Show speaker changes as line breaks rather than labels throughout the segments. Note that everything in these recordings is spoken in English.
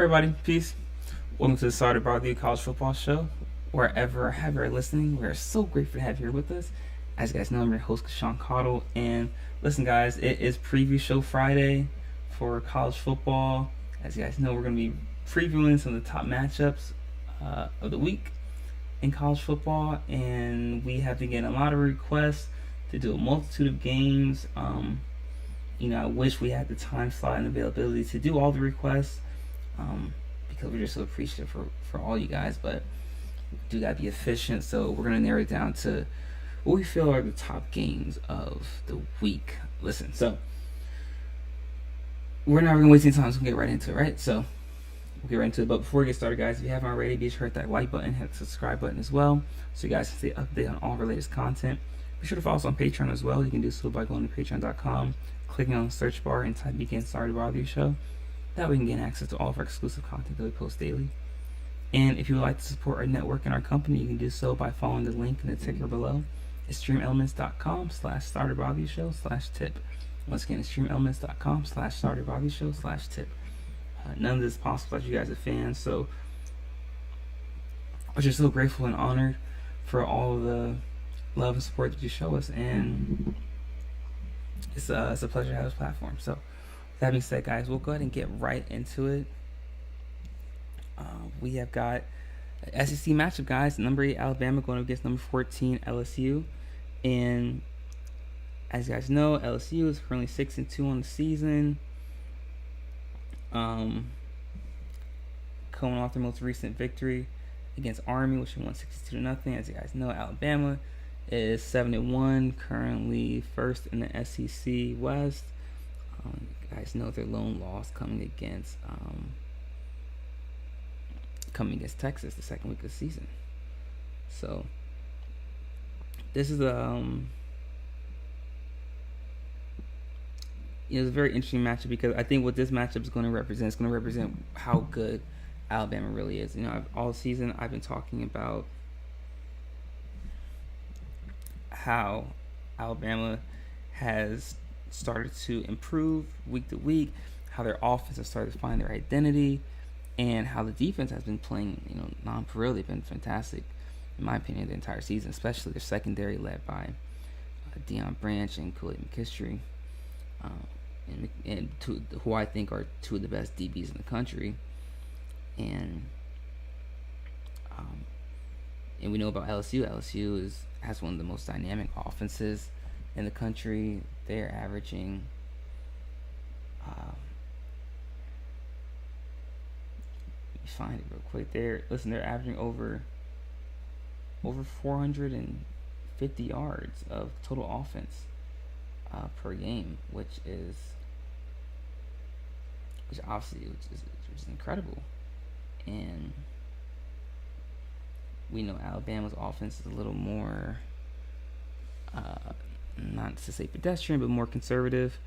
Everybody, peace. Welcome to the Started by the College Football Show. Wherever or however you're listening, we're so grateful to have you here with us. As you guys know, I'm your host, Casuan. And listen, guys, it is Preview Show Friday for college football. As you guys know, we're going to be previewing some of the top matchups of the week in college football. And we have been getting a lot of requests to do a multitude of games. I wish we had the time slot and availability to do all the requests. Because we're just so appreciative for all you guys, but we do gotta be efficient, so we're gonna narrow it down to what we feel are the top games of the week. Listen, so we're not gonna waste any time, so we'll get right into it, right? So we'll get right into it, but before we get started, guys, if you haven't already, be sure to hit that like button, hit the subscribe button as well, so you guys can stay updated on all our latest content. Be sure to follow us on Patreon as well. You can do so by going to patreon.com, clicking on the search bar, and type "Begin Started by the Show." That way we can gain access to all of our exclusive content that we post daily. And if you would like to support our network and our company, you can do so by following the link in the ticker below. It's streamelements.com/starterbobby-show/tip. Once again, it's streamelements.com/starterbobby-show/tip. None of this is possible without you guys as fans, so we're just so grateful and honored for all of the love and support that you show us, and it's a pleasure to have this platform. So that being said, guys, we'll go ahead and get right into it. We have got an SEC matchup, guys. Number 8 Alabama going up against number 14 LSU, and as you guys know, LSU is currently 6-2 on the season. Coming off their most recent victory against Army, which they won 62-0. As you guys know, Alabama is 7-1, currently first in the SEC West. You guys know their lone loss coming against Texas the second week of the season. So this is it's a very interesting matchup, because I think what this matchup is going to represent how good Alabama really is. All season I've been talking about how Alabama has started to improve week to week, how their offense has started to find their identity, and how the defense has been playing, non-for-real. They've been fantastic, in my opinion, the entire season, especially their secondary led by Deion Branch and Kool-Aid McKinstry, who I think are two of the best DBs in the country. And we know about LSU. LSU has one of the most dynamic offenses in the country. They're averaging let me find it real quick. They're averaging over 450 yards of total offense per game, which is incredible. And we know Alabama's offense is a little more not to say pedestrian, but more conservative,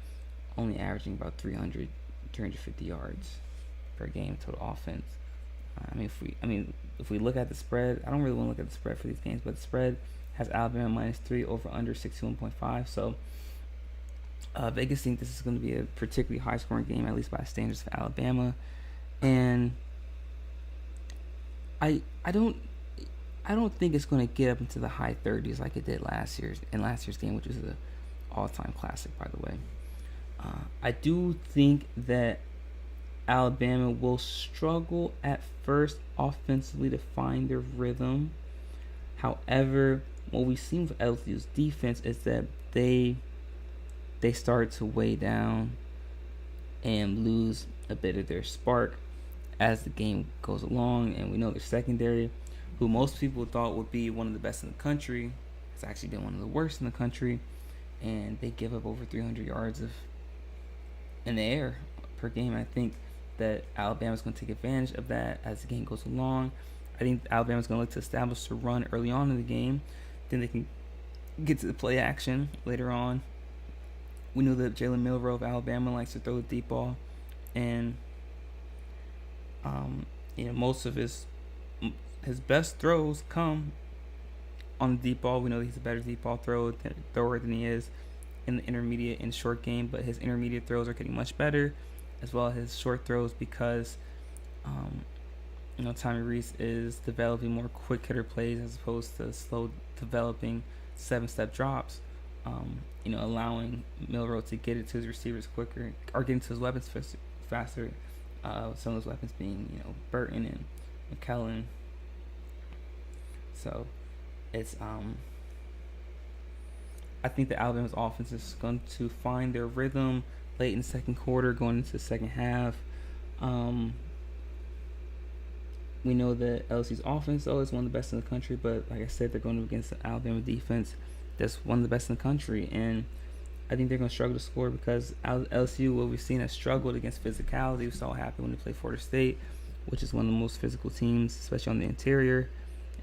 only averaging about 350 yards per game total offense. If we look at the spread, I don't really want to look at the spread for these games, but the spread has Alabama -3 over under 61.5. So Vegas think this is going to be a particularly high scoring game, at least by standards for Alabama. And I don't think it's going to get up into the high 30s like it did last year's game, which is an all-time classic, by the way. I do think that Alabama will struggle at first offensively to find their rhythm. However, what we've seen with LSU's defense is that they start to weigh down and lose a bit of their spark as the game goes along. And we know their secondary, who most people thought would be one of the best in the country, has actually been one of the worst in the country, and they give up over 300 yards in the air per game. I think that Alabama's going to take advantage of that as the game goes along. I think Alabama's going to look to establish the run early on in the game, then they can get to the play action later on. We know that Jalen Milroe of Alabama likes to throw the deep ball, and most of his best throws come on the deep ball. We know that he's a better deep ball thrower than he is in the intermediate and short game, but his intermediate throws are getting much better, as well as his short throws, because Tommy Reese is developing more quick hitter plays as opposed to slow developing 7-step drops. Allowing Milrow to get it to his receivers quicker or getting to his weapons faster. Some of those weapons being, Burton and McKellen. So it's I think that Alabama's offense is going to find their rhythm late in the second quarter, going into the second half. We know that LSU's offense, though, is one of the best in the country, but like I said, they're going up against the Alabama defense that's one of the best in the country, and I think they're going to struggle to score because LSU, what we've seen, has struggled against physicality. We saw it happen when they played Florida State, which is one of the most physical teams, especially on the interior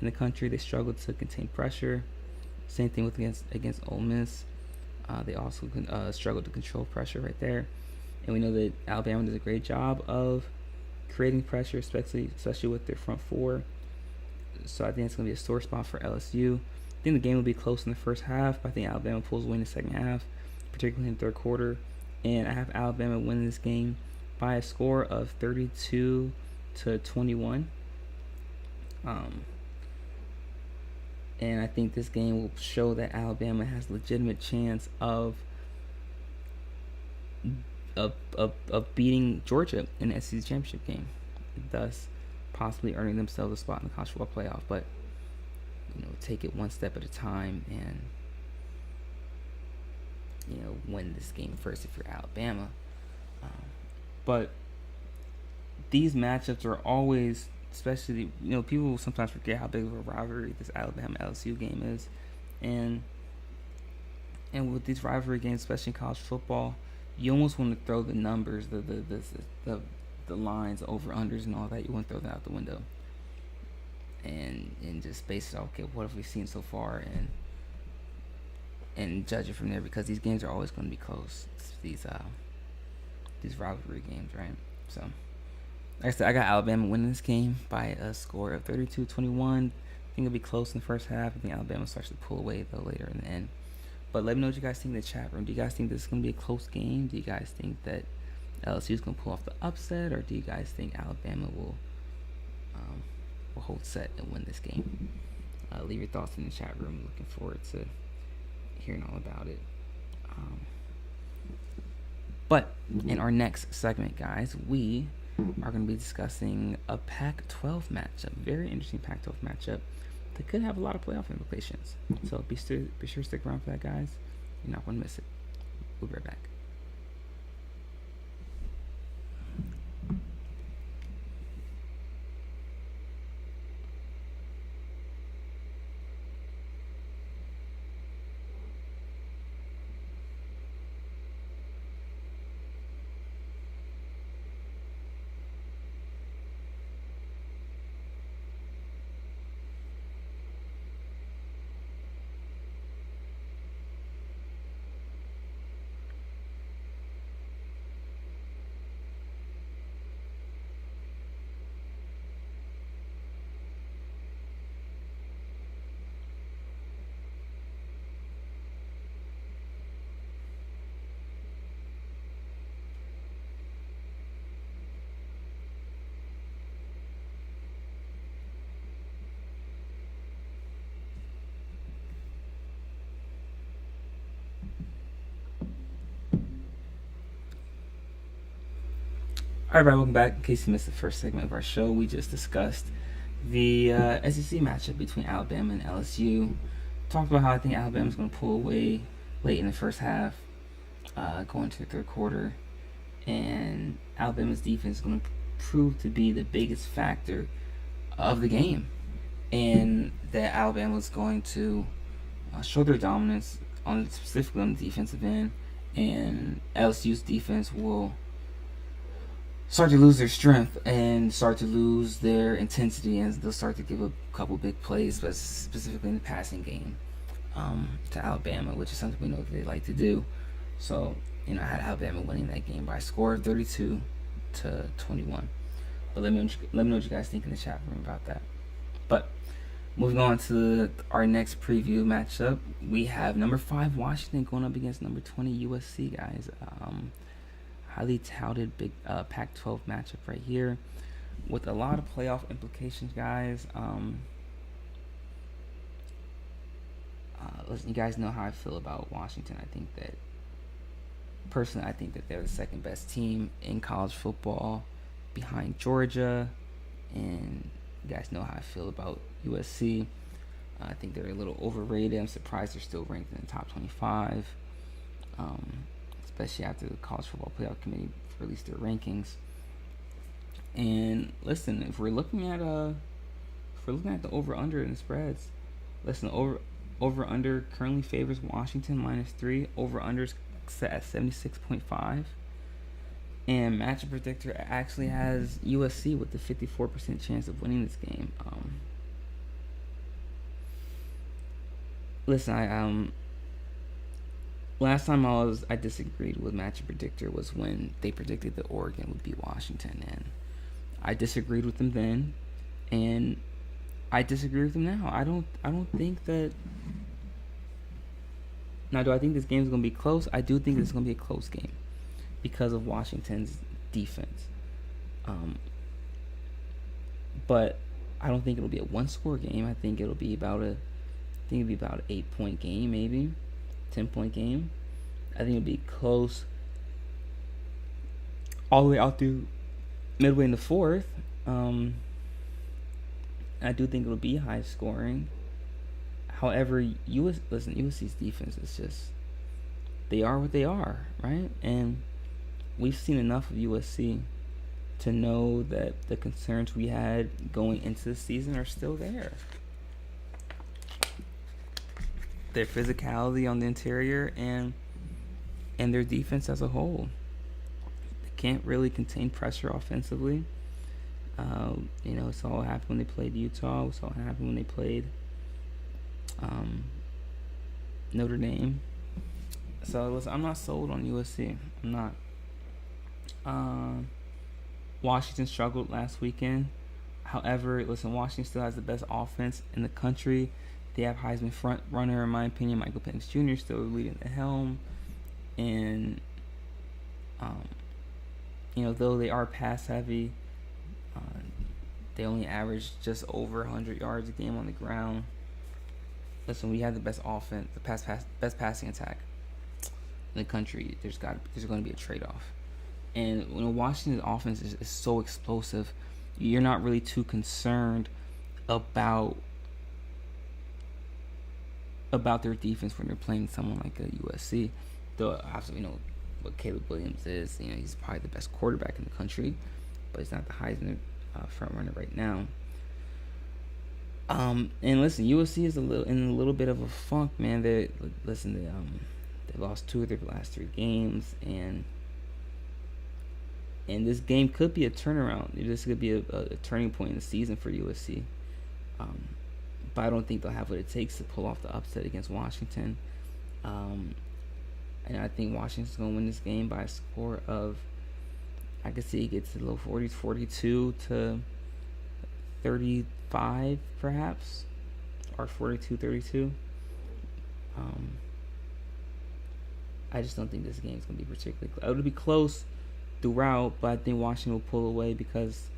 in the country. They struggled to contain pressure. Same thing with against Ole Miss. They also struggled to control pressure right there. And we know that Alabama does a great job of creating pressure, especially with their front four. So I think it's going to be a sore spot for LSU. I think the game will be close in the first half, but I think Alabama pulls away in the second half, particularly in the third quarter. And I have Alabama winning this game by a score of 32-21. And I think this game will show that Alabama has a legitimate chance of beating Georgia in the SEC championship game, thus possibly earning themselves a spot in the college football playoff. But take it one step at a time and win this game first if you're Alabama. But these matchups are always, especially people sometimes forget how big of a rivalry this Alabama LSU game is, and with these rivalry games, especially in college football, you almost want to throw the numbers, the lines, over unders, and all that. You want to throw that out the window, and just base it off, okay, what have we seen so far, and judge it from there, because these games are always going to be close. These rivalry games, right? So, like I said, I got Alabama winning this game by a score of 32-21. I think it'll be close in the first half. I think Alabama starts to pull away, though, later in the end. But let me know what you guys think in the chat room. Do you guys think this is going to be a close game? Do you guys think that LSU is going to pull off the upset? Or do you guys think Alabama will hold set and win this game? Leave your thoughts in the chat room. Looking forward to hearing all about it. But in our next segment, guys, we are going to be discussing a Pac-12 matchup. Very interesting Pac-12 matchup that could have a lot of playoff implications. So be sure to stick around for that, guys. You're not going to miss it. We'll be right back. Alright, everybody, welcome back. In case you missed the first segment of our show, we just discussed the SEC matchup between Alabama and LSU. Talked about how I think Alabama's going to pull away late in the first half, going into the third quarter, and Alabama's defense is going to prove to be the biggest factor of the game, and that Alabama's going to show their dominance specifically on the defensive end, and LSU's defense will start to lose their strength and start to lose their intensity, and they'll start to give a couple big plays, but specifically in the passing game, to Alabama, which is something we know that they like to do. So, I had Alabama winning that game by a score of 32-21. But let me know what you guys think in the chat room about that. But moving on to our next preview matchup, we have number 5 Washington going up against number 20 USC, guys. Highly touted big Pac-12 matchup right here. with a lot of playoff implications, guys. Listen, you guys know how I feel about Washington. I think that they're the second best team in college football behind Georgia. And you guys know how I feel about USC. I think they're a little overrated. I'm surprised they're still ranked in the top 25, especially after the College Football Playoff Committee released their rankings. And listen, if we're looking at the over under and the spreads, listen, over under currently favors Washington -3. Over unders set at 76.5. And matchup predictor actually has USC with the 54% chance of winning this game. Listen, last time I disagreed with matchup predictor was when they predicted that Oregon would beat Washington, and I disagreed with them then, and I disagree with them now. I don't think that. Now, do I think this game is going to be close? I do think it's going to be a close game because of Washington's defense. But I don't think it'll be a one-score game. I think it'll be about an 8-point game, maybe 10-point game. I think it'll be close all the way out through midway in the fourth. I do think it'll be high scoring. However, USC's defense is just, they are what they are, right? And we've seen enough of USC to know that the concerns we had going into the season are still there. Their physicality on the interior and their defense as a whole. They can't really contain pressure offensively. We saw what happened when they played Utah. We saw what happened when they played Notre Dame. So listen, I'm not sold on USC. I'm not. Washington struggled last weekend. However, listen, Washington still has the best offense in the country. They have Heisman front runner, in my opinion, Michael Penix Jr. still leading the helm. And, though they are pass heavy, they only average just over 100 yards a game on the ground. Listen, we have the best offense, best passing attack in the country. There's going to be a trade-off. And when Washington's offense is so explosive, you're not really too concerned about their defense when they're playing someone like a USC. Though obviously what Caleb Williams is. He's probably the best quarterback in the country, but he's not the Heisman front runner right now. And listen, USC is in a little bit of a funk, man. They lost 2 of their last 3 games, and this game could be a turnaround. This could be a turning point in the season for USC. But I don't think they'll have what it takes to pull off the upset against Washington. And I think Washington's going to win this game by a score of, I could see it gets to the low 40s, 42 to 35 perhaps, or 42-32. I just don't think this game is going to be particularly close. It'll be close throughout, but I think Washington will pull away because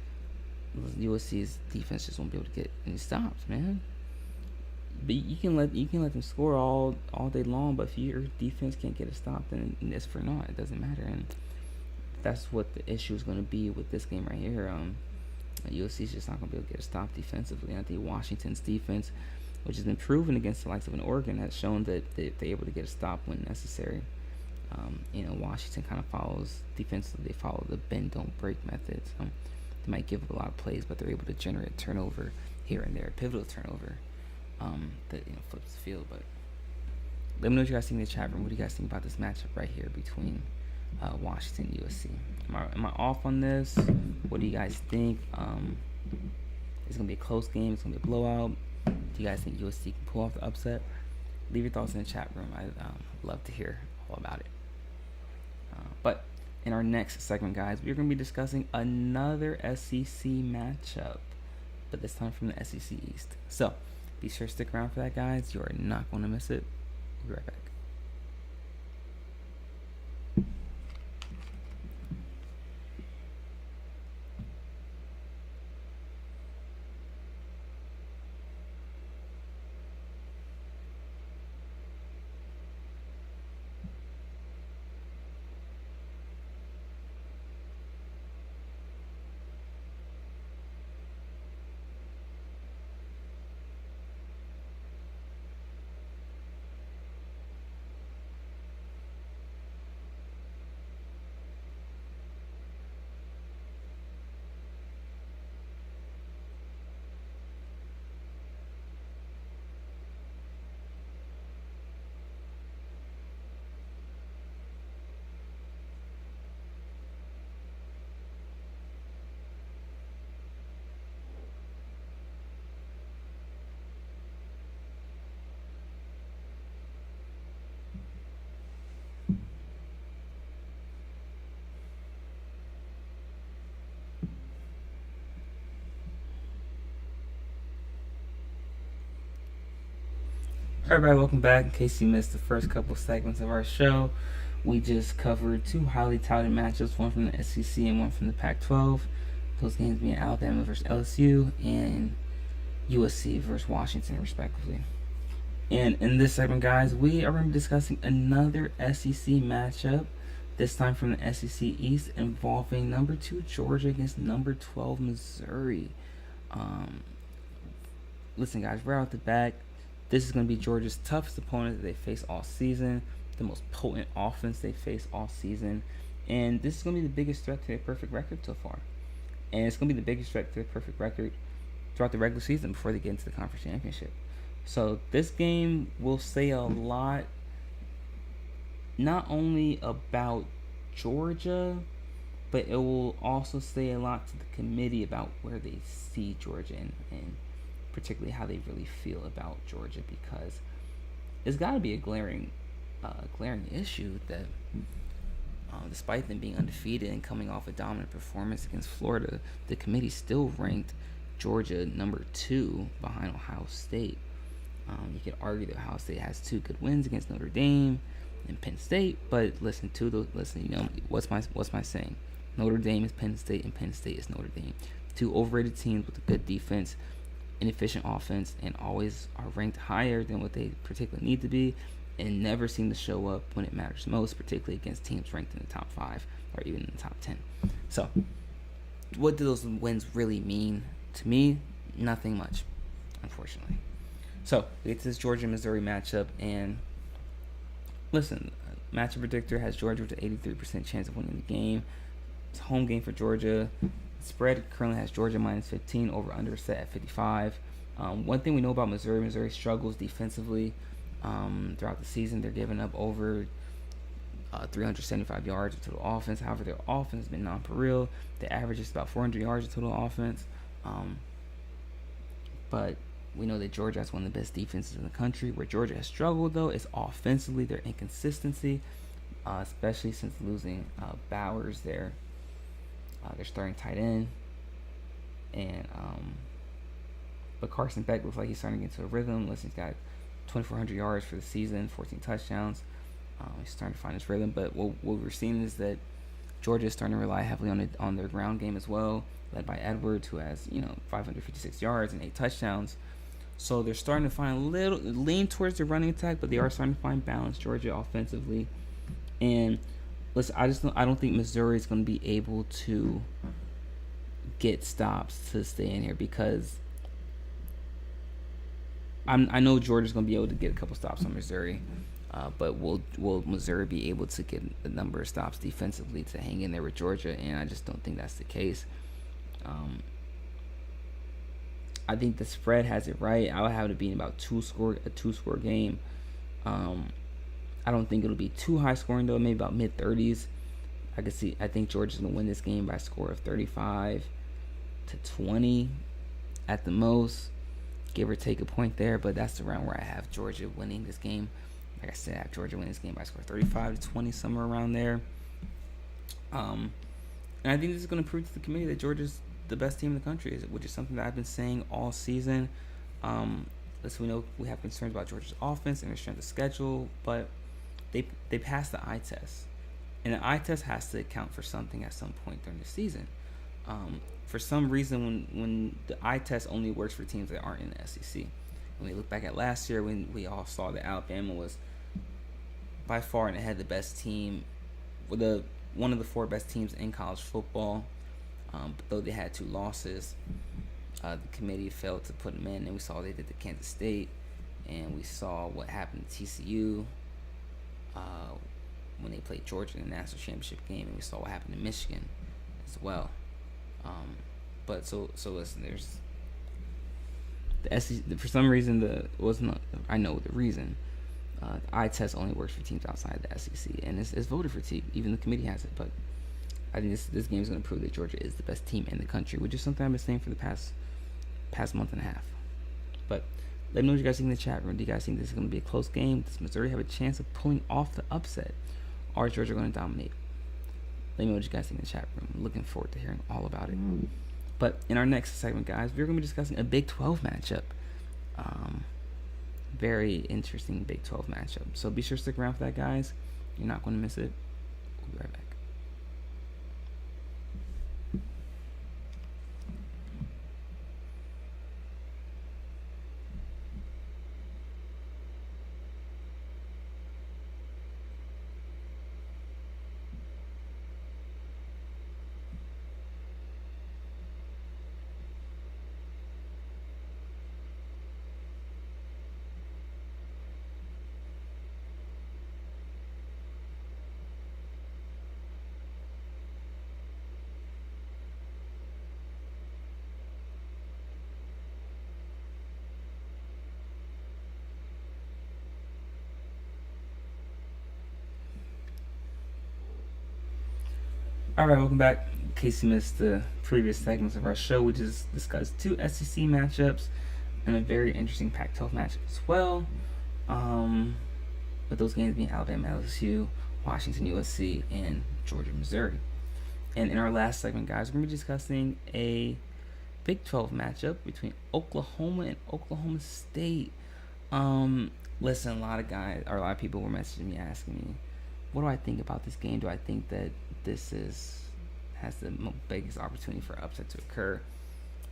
USC's defense just won't be able to get any stops, man. But you can let them score all day long, but if your defense can't get a stop, then it's for naught. It doesn't matter, and that's what the issue is going to be with this game right here. USC is just not going to be able to get a stop defensively. And I think Washington's defense, which has been proven against the likes of an Oregon, has shown that they're able to get a stop when necessary. Washington kind of follows defensively. They follow the bend don't break method. So they might give up a lot of plays, but they're able to generate turnover here and there, pivotal turnover that flips the field. But let me know what you guys think in the chat room. What do you guys think about this matchup right here between Washington and USC? Am I off on this? What do you guys think? It's gonna be a close game. It's gonna be a blowout. Do you guys think USC can pull off the upset? Leave your thoughts in the chat room. I'd love to hear all about it. But in our next segment, guys, we're going to be discussing another SEC matchup, but this time from the SEC East. So be sure to stick around for that, guys. You are not going to miss it. We'll be right back. Everybody, welcome back. In case you missed the first couple segments of our show, we just covered two highly touted matchups, one from the SEC and one from the Pac-12. Those games being Alabama versus LSU and USC versus Washington, respectively. And in this segment, guys, we are going to be discussing another SEC matchup, this time from the SEC East, involving number 2 Georgia against number 12 Missouri. Listen, guys, right off the bat, this is going to be Georgia's toughest opponent that they face all season, the most potent offense they face all season, and this is going to be the biggest threat to their perfect record so far. And it's going to be the biggest threat to their perfect record throughout the regular season before they get into the conference championship. So this game will say a lot, not only about Georgia, but it will also say a lot to the committee about where they see Georgia and particularly how they really feel about Georgia, because it's got to be a glaring issue that despite them being undefeated and coming off a dominant performance against Florida, the committee still ranked Georgia number 2 behind Ohio State. You could argue that Ohio State has 2 good wins against Notre Dame and Penn State, but listen, you know what's my saying? Notre Dame is Penn State, and Penn State is Notre Dame. 2 overrated teams with a good defense, inefficient offense, and always are ranked higher than what they particularly need to be, and never seem to show up when it matters most, particularly against teams ranked in the top 5 or even in the top 10. So, what do those wins really mean to me? Nothing much, unfortunately. So, we get to this Georgia-Missouri matchup, and listen, matchup predictor has Georgia with an 83% chance of winning the game. It's a home game for Georgia. Spread currently has Georgia minus 15, over under set at 55. One thing we know about Missouri struggles defensively throughout the season. They're giving up over 375 yards of total offense. However, their offense has been non-pareil. They average just about 400 yards of total offense. But we know that Georgia has one of the best defenses in the country. Where Georgia has struggled, though, is offensively, their inconsistency, especially since losing Bowers there. They're starting tight end, and but Carson Beck looks like he's starting to get into a rhythm. Listen, he's got 2,400 yards for the season, 14 touchdowns. He's starting to find his rhythm. But what we're seeing is that Georgia is starting to rely heavily on their ground game as well, led by Edwards, who has 556 yards and 8 touchdowns. So they're starting to find a little lean towards the running attack, but they are starting to find balance, Georgia, offensively. And listen, I don't think Missouri is going to be able to get stops to stay in here, because I know Georgia's going to be able to get a couple stops on Missouri, but will Missouri be able to get a number of stops defensively to hang in there with Georgia? And I just don't think that's the case. I think the spread has it right. I would have it being about a two-score game. I don't think it'll be too high scoring, though. Maybe about mid-30s. I think Georgia's going to win this game by a score of 35-20 at the most. Give or take a point there, but that's the round where I have Georgia winning this game. Like I said, I have Georgia winning this game by a score of 35-20, somewhere around there. And I think this is going to prove to the committee that Georgia's the best team in the country, which is something that I've been saying all season. We know we have concerns about Georgia's offense and their strength of schedule, but they passed the eye test, and the eye test has to account for something at some point during the season. For some reason, when the eye test only works for teams that aren't in the SEC. When we look back at last year, when we all saw that Alabama was by far and ahead the best team, one of the 4 best teams in college football. But though they had 2 losses, the committee failed to put them in, and we saw they did to Kansas State, and we saw what happened to TCU when they played Georgia in the national championship game, and we saw what happened to Michigan as well. But listen, there's the SEC, for some reason I know the reason. The eye test only works for teams outside the SEC, and it's voted for team. Even the committee has it, but I think this game is going to prove that Georgia is the best team in the country, which is something I've been saying for the past month and a half. But let me know what you guys think in the chat room. Do you guys think this is going to be a close game? Does Missouri have a chance of pulling off the upset, or is Georgia going to dominate? Let me know what you guys think in the chat room. I'm looking forward to hearing all about it. But in our next segment, guys, we're going to be discussing a Big 12 matchup. Very interesting Big 12 matchup. So be sure to stick around for that, guys. You're not going to miss it. We'll be right back. All right, welcome back. In case you missed the previous segments of our show, we just discussed 2 SEC matchups and a very interesting Pac-12 matchup as well. With those games being Alabama, LSU, Washington, USC, and Georgia, Missouri. And in our last segment, guys, we're going to be discussing a Big 12 matchup between Oklahoma and Oklahoma State. Listen, a lot of people were messaging me asking me, what do I think about this game? Do I think that this has the biggest opportunity for upset to occur?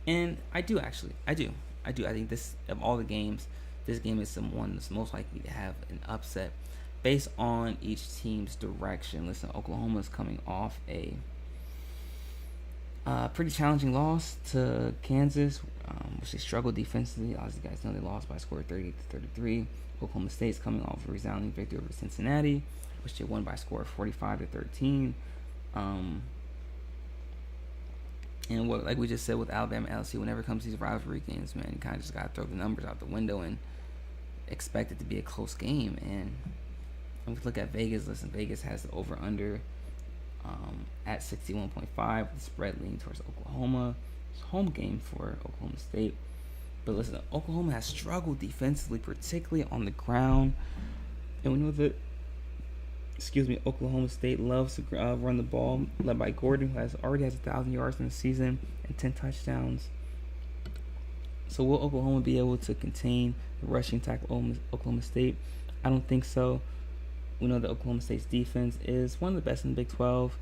And I do actually. I do. I think this, of all the games, this game is the one that's most likely to have an upset based on each team's direction. Listen, Oklahoma is coming off a pretty challenging loss to Kansas, which they struggled defensively. As you guys know, they lost by a score of 38-33. Oklahoma State's coming off a resounding victory over Cincinnati, which they won by a score of 45-13. And what, like we just said with Alabama and LSU, whenever it comes to these rivalry games, man, you kind of just got to throw the numbers out the window and expect it to be a close game. And if we look at Vegas, listen, Vegas has the over-under at 61.5, with the spread leaning towards Oklahoma. It's a home game for Oklahoma State. But listen, Oklahoma has struggled defensively, particularly on the ground. And we know that Oklahoma State loves to run the ball, led by Gordon, who already has 1,000 yards in the season and 10 touchdowns. So will Oklahoma be able to contain the rushing attack of Oklahoma State? I don't think so. We know that Oklahoma State's defense is one of the best in the Big 12,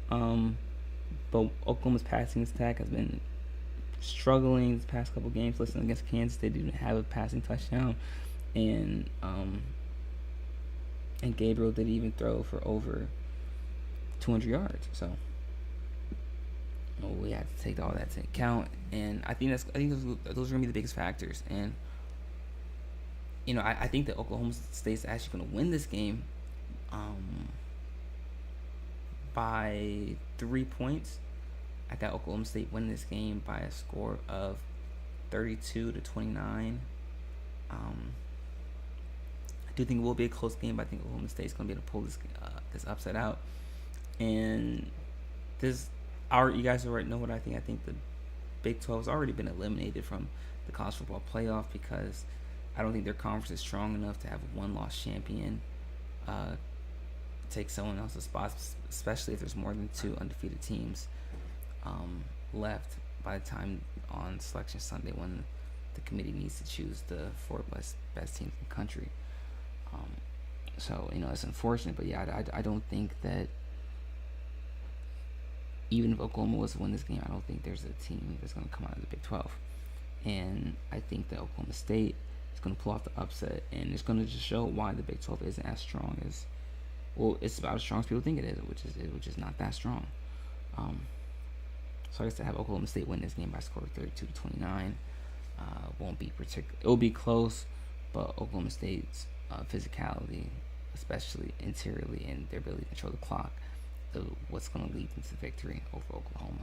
but Oklahoma's passing attack has been struggling these past couple games. Listen, against Kansas, they didn't have a passing touchdown, and Gabriel didn't even throw for over 200 yards. So we have to take all that into account, and I think those are going to be the biggest factors. And I think that Oklahoma State's actually going to win this game by 3 points. I got Oklahoma State winning this game by a score of 32-29. I do think it will be a close game, but I think Oklahoma State's going to be able to pull this upset out. And you guys already know what I think. I think the Big 12 has already been eliminated from the college football playoff because I don't think their conference is strong enough to have a one-loss champion take someone else's spot, especially if there's more than 2 undefeated teams left by the time on Selection Sunday when the committee needs to choose the 4 best teams in the country. So it's unfortunate, but yeah, I don't think that even if Oklahoma was to win this game, I don't think there's a team that's going to come out of the Big 12. And I think that Oklahoma State is going to pull off the upset, and it's going to just show why the Big 12 isn't as strong as, it's about as strong as people think it is, which is not that strong. So I guess to have Oklahoma State win this game by a score of 32-29 it will be close, but Oklahoma State's physicality, especially interiorly, and their ability to control the clock, what's going to lead them to victory over Oklahoma.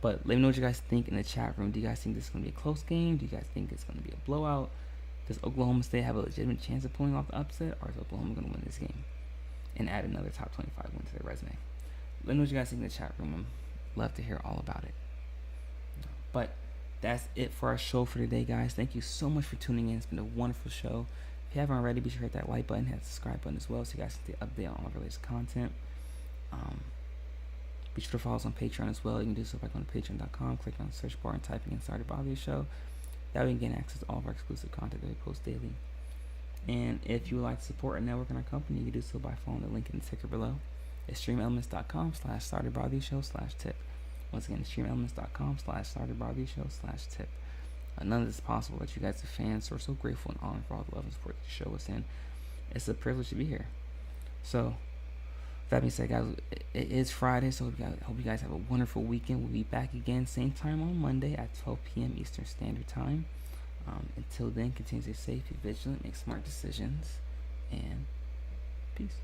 But let me know what you guys think in the chat room. Do you guys think this is going to be a close game? Do you guys think it's going to be a blowout? Does Oklahoma State have a legitimate chance of pulling off the upset, or is Oklahoma going to win this game and add another top 25 win to their resume? Let me know what you guys think in the chat room. I'd love to hear all about it. But that's it for our show for today, guys. Thank you so much for tuning in. It's been a wonderful show. If you haven't already, be sure to hit that like button, hit the subscribe button as well, so you guys can stay updated on all the latest content. Be sure to follow us on Patreon as well. You can do so by going to patreon.com, clicking on the search bar and typing in Sorry to Bother You Show. That way you can get access to all of our exclusive content that we post daily. And if you would like to support our network and our company, you can do so by following the link in the ticker below. extremeelements.com/startedbybtheshow/tip. Once again, extremeelements.com/startedbybtheshow/tip. None of this is possible without you guys, the fans. So we're so grateful and honored for all the love and support that you show us, and it's a privilege to be here. So, that being said, guys, it is Friday, so I hope you guys have a wonderful weekend. We'll be back again same time on Monday at 12 p.m. Eastern Standard Time. Until then, continue to stay safe, be vigilant, make smart decisions, and peace.